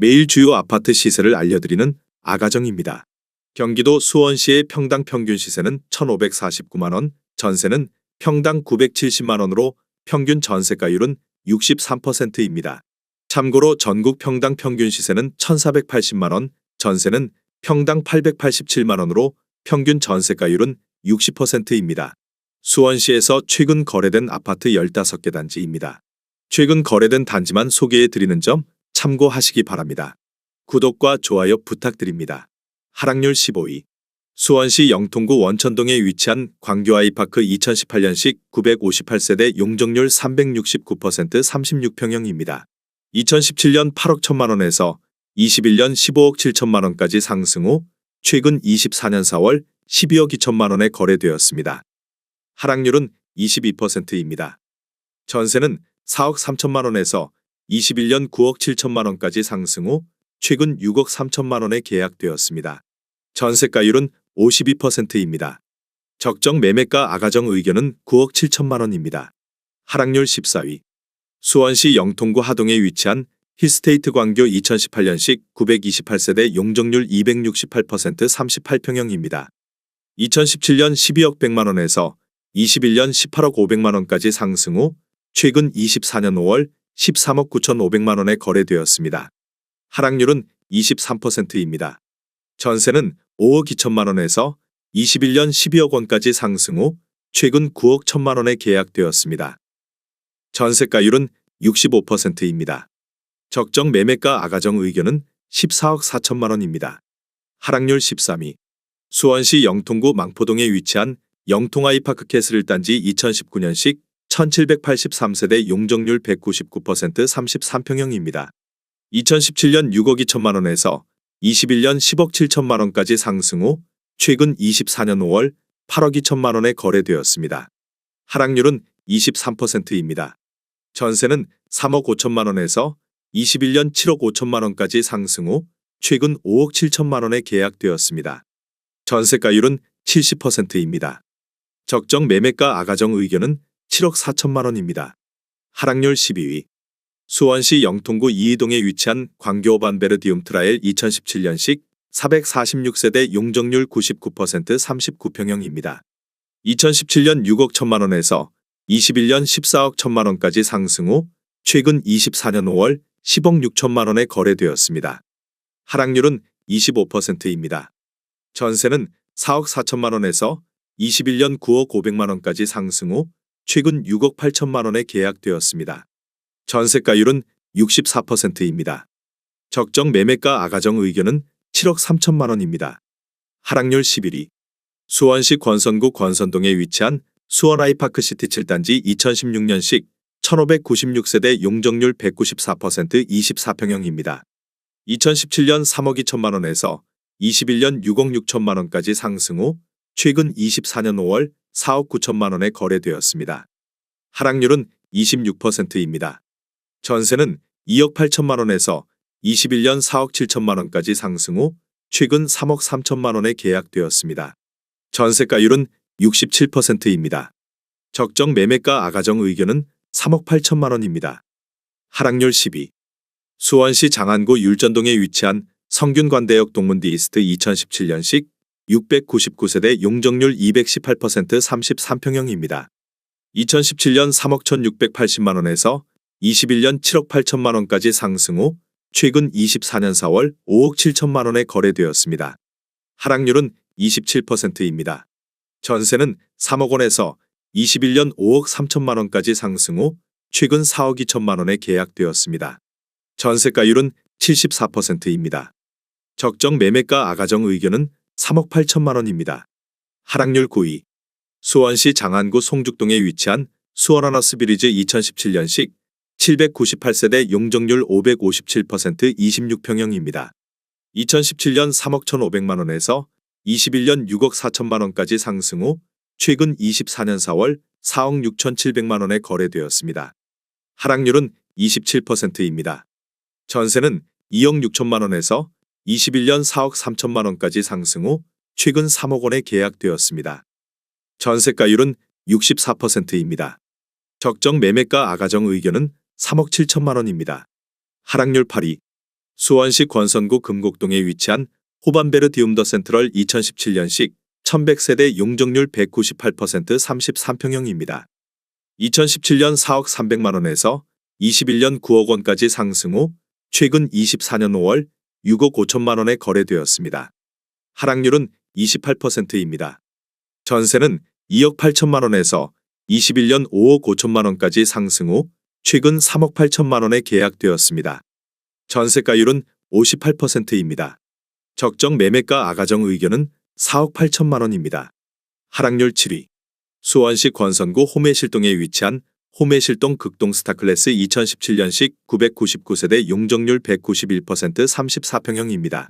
매일 주요 아파트 시세를 알려드리는 아가정입니다. 경기도 수원시의 평당 평균 시세는 1,549만 원, 전세는 평당 970만 원으로 평균 전세가율은 63%입니다. 참고로 전국 평당 평균 시세는 1,480만 원, 전세는 평당 887만 원으로 평균 전세가율은 60%입니다. 수원시에서 최근 거래된 아파트 15개 단지입니다. 최근 거래된 단지만 소개해드리는 점 참고하시기 바랍니다. 구독과 좋아요 부탁드립니다. 하락률 15위. 수원시 영통구 원천동에 위치한 광교 아이파크 2018년식 958세대 용적률 369% 36평형입니다. 2017년 8억 1천만 원에서 21년 15억 7천만 원까지 상승 후 최근 24년 4월 12억 2천만 원에 거래되었습니다. 하락률은 22%입니다. 전세는 4억 3천만 원에서 21년 9억 7천만 원까지 상승 후 최근 6억 3천만 원에 계약되었습니다. 전세가율은 52%입니다. 적정 매매가 아가정 의견은 9억 7천만 원입니다. 하락률 14위. 수원시 영통구 하동에 위치한 힐스테이트 광교 2018년식 928세대 용적률 268% 38평형입니다. 2017년 12억 100만 원에서 21년 18억 500만 원까지 상승 후 최근 24년 5월 13억 9,500만 원에 거래되었습니다. 하락률은 23%입니다. 전세는 5억 2천만 원에서 21년 12억 원까지 상승 후 최근 9억 1천만 원에 계약되었습니다. 전세가율은 65%입니다. 적정 매매가 아가정 의견은 14억 4천만 원입니다. 하락률 13위. 수원시 영통구 망포동에 위치한 영통아이파크 캐슬 단지 2019년식 1783세대 용적률 199% 33평형입니다. 2017년 6억 2천만 원에서 21년 10억 7천만 원까지 상승 후 최근 24년 5월 8억 2천만 원에 거래되었습니다. 하락률은 23%입니다. 전세는 3억 5천만 원에서 21년 7억 5천만 원까지 상승 후 최근 5억 7천만 원에 계약되었습니다. 전세가율은 70%입니다. 적정 매매가 아가정 의견은 7억 4천만 원입니다. 하락률 12위. 수원시 영통구 이이동에 위치한 광교 오반베르디움 트라엘 2017년식 446세대 용적률 99% 39평형입니다. 2017년 6억 1천만 원에서 21년 14억 1천만 원까지 상승 후 최근 24년 5월 10억 6천만 원에 거래되었습니다. 하락률은 25%입니다. 전세는 4억 4천만 원에서 21년 9억 500만 원까지 상승 후 최근 6억 8천만 원에 계약되었습니다. 전세가율은 64%입니다. 적정 매매가 아가정 의견은 7억 3천만 원입니다. 하락률 11위. 수원시 권선구 권선동에 위치한 수원 아이파크 시티 7단지 2016년식 1596세대 용적률 194% 24평형입니다. 2017년 3억 2천만 원에서 21년 6억 6천만 원까지 상승 후 최근 24년 5월 4억 9천만 원에 거래되었습니다. 하락률은 26%입니다. 전세는 2억 8천만 원에서 21년 4억 7천만 원까지 상승 후 최근 3억 3천만 원에 계약되었습니다. 전세가율은 67%입니다. 적정 매매가 아가정 의견은 3억 8천만 원입니다. 하락률 10위. 수원시 장안구 율전동에 위치한 성균관대역 동문디 이스트 2017년식 699세대 용적률 218% 33평형입니다. 2017년 3억 1,680만 원에서 21년 7억 8천만 원까지 상승 후 최근 24년 4월 5억 7천만 원에 거래되었습니다. 하락률은 27%입니다. 전세는 3억 원에서 21년 5억 3천만 원까지 상승 후 최근 4억 2천만 원에 계약되었습니다. 전세가율은 74%입니다. 적정 매매가 아가정 의견은 3억 8천만 원입니다. 하락률 9위. 수원시 장안구 송죽동에 위치한 수원하너스 비리즈 2017년식 798세대 용적률 557% 26평형입니다. 2017년 3억 1,500만 원에서 21년 6억 4천만 원까지 상승 후 최근 24년 4월 4억 6,700만 원에 거래되었습니다. 하락률은 27%입니다. 전세는 2억 6천만 원에서 21년 4억 3천만 원까지 상승 후 최근 3억 원에 계약되었습니다. 전세가율은 64%입니다. 적정 매매가 아가정 의견은 3억 7천만 원입니다. 하락률 8위. 수원시 권선구 금곡동에 위치한 호반베르디움더 센트럴 2017년식 1100세대 용적률 198% 33평형입니다. 2017년 4억 300만 원에서 21년 9억 원까지 상승 후 최근 24년 5월 6억 5천만 원에 거래되었습니다. 하락률은 28%입니다. 전세는 2억 8천만 원에서 21년 5억 5천만 원까지 상승 후 최근 3억 8천만 원에 계약되었습니다. 전세가율은 58%입니다. 적정 매매가 아가정 의견은 4억 8천만 원입니다. 하락률 7위. 수원시 권선구 호매실동에 위치한 호매실동 극동 스타클래스 2017년식 999세대 용적률 191% 34평형입니다.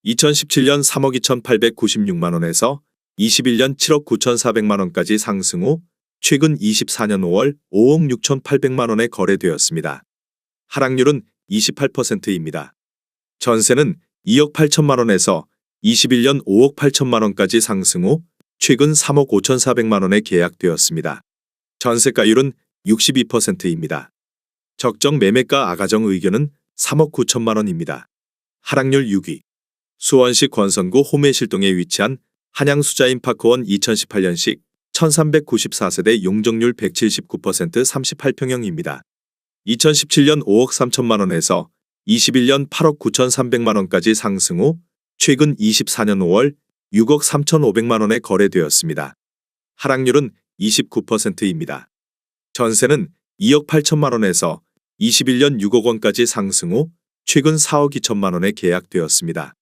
2017년 3억 2,896만 원에서 21년 7억 9,400만 원까지 상승 후 최근 24년 5월 5억 6,800만 원에 거래되었습니다. 하락률은 28%입니다. 전세는 2억 8천만 원에서 21년 5억 8천만 원까지 상승 후 최근 3억 5,400만 원에 계약되었습니다. 전세가율은 62%입니다. 적정 매매가 아가정 의견은 3억 9천만 원입니다. 하락률 6위. 수원시 권선구 호매실동에 위치한 한양수자인파크원 2018년식 1394세대 용적률 179% 38평형입니다. 2017년 5억 3천만 원에서 21년 8억 9,300만 원까지 상승 후 최근 24년 5월 6억 3,500만 원에 거래되었습니다. 하락률은 29%입니다. 전세는 2억 8천만 원에서 21년 6억 원까지 상승 후 최근 4억 2천만 원에 계약되었습니다.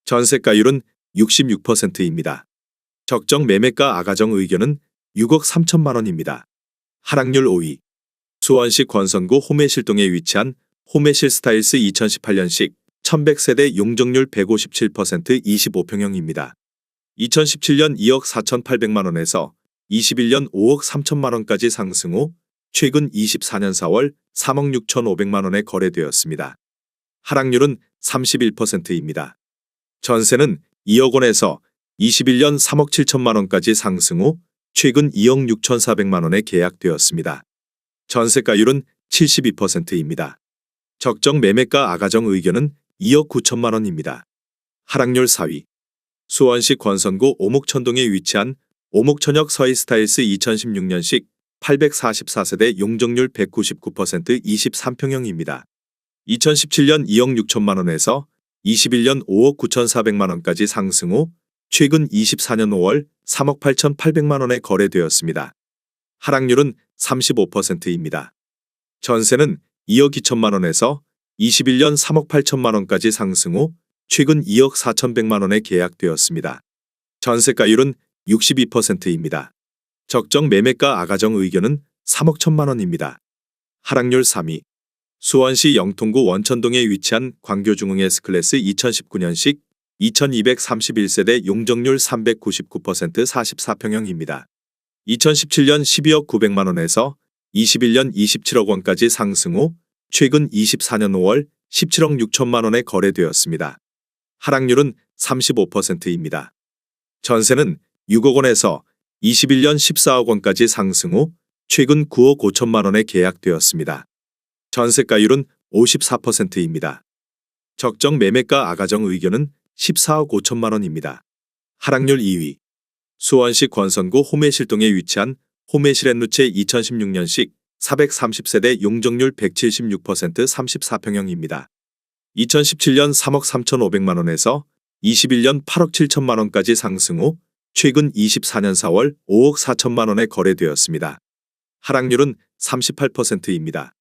전세가율은 66%입니다. 적정 매매가 아가정 의견은 6억 3천만 원입니다. 하락률 5위. 수원시 권선구 호매실동에 위치한 호매실 스타일스 2018년식 1100세대 용적률 157% 25평형입니다. 2017년 2억 4,800만 원에서 21년 5억 3천만 원까지 상승 후 최근 24년 4월 3억 6,500만 원에 거래되었습니다. 하락률은 31%입니다. 전세는 2억 원에서 21년 3억 7천만 원까지 상승 후 최근 2억 6,400만 원에 계약되었습니다. 전세가율은 72%입니다. 적정 매매가 아가정 의견은 2억 9천만 원입니다. 하락률 4위. 수원시 권선구 오목천동에 위치한 오목천역 서희스타일스 2016년식 844세대 용적률 199% 23평형입니다. 2017년 2억 6천만 원에서 21년 5억 9,400만 원까지 상승 후 최근 24년 5월 3억 8,800만 원에 거래되었습니다. 하락률은 35%입니다. 전세는 2억 2천만 원에서 21년 3억 8천만 원까지 상승 후 최근 2억 4,100만 원에 계약되었습니다. 전세가율은 62%입니다. 적정 매매가 아가정 의견은 3억 1천만 원입니다. 하락률 3위. 수원시 영통구 원천동에 위치한 광교중흥 S클래스 2019년식 2231세대 용적률 399% 44평형입니다. 2017년 12억 900만 원에서 21년 27억 원까지 상승 후 최근 24년 5월 17억 6천만 원에 거래되었습니다. 하락률은 35%입니다. 전세는 6억 원에서 21년 14억 원까지 상승 후 최근 9억 5천만 원에 계약되었습니다. 전세가율은 54%입니다. 적정 매매가 아가정 의견은 14억 5천만 원입니다. 하락률 2위. 수원시 권선구 호매실동에 위치한 호매실앤루체 2016년식 430세대 용적률 176% 34평형입니다. 2017년 3억 3,500만 원에서 21년 8억 7천만 원까지 상승 후 최근 24년 4월 5억 4천만 원에 거래되었습니다. 하락률은 38%입니다.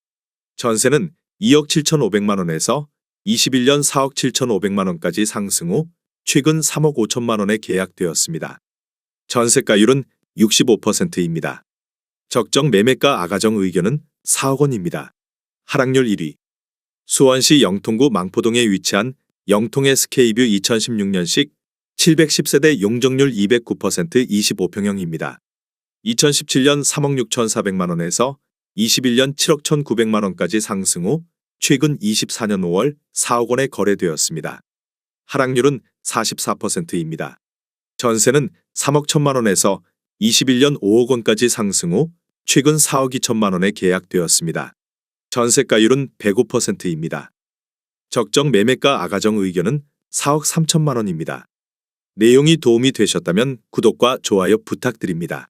전세는 2억 7,500만 원에서 21년 4억 7,500만 원까지 상승 후 최근 3억 5천만 원에 계약되었습니다. 전세가율은 65%입니다. 적정 매매가 아가정 의견은 4억 원입니다. 하락률 1위. 수원시 영통구 망포동에 위치한 영통 SK뷰 2016년식 710세대 용적률 209% 25평형입니다. 2017년 3억 6,400만 원에서 21년 7억 1,900만 원까지 상승 후 최근 24년 5월 4억 원에 거래되었습니다. 하락률은 44%입니다. 전세는 3억 1천만 원에서 21년 5억 원까지 상승 후 최근 4억 2천만 원에 계약되었습니다. 전세가율은 105%입니다. 적정 매매가 아가정 의견은 4억 3천만 원입니다. 내용이 도움이 되셨다면 구독과 좋아요 부탁드립니다.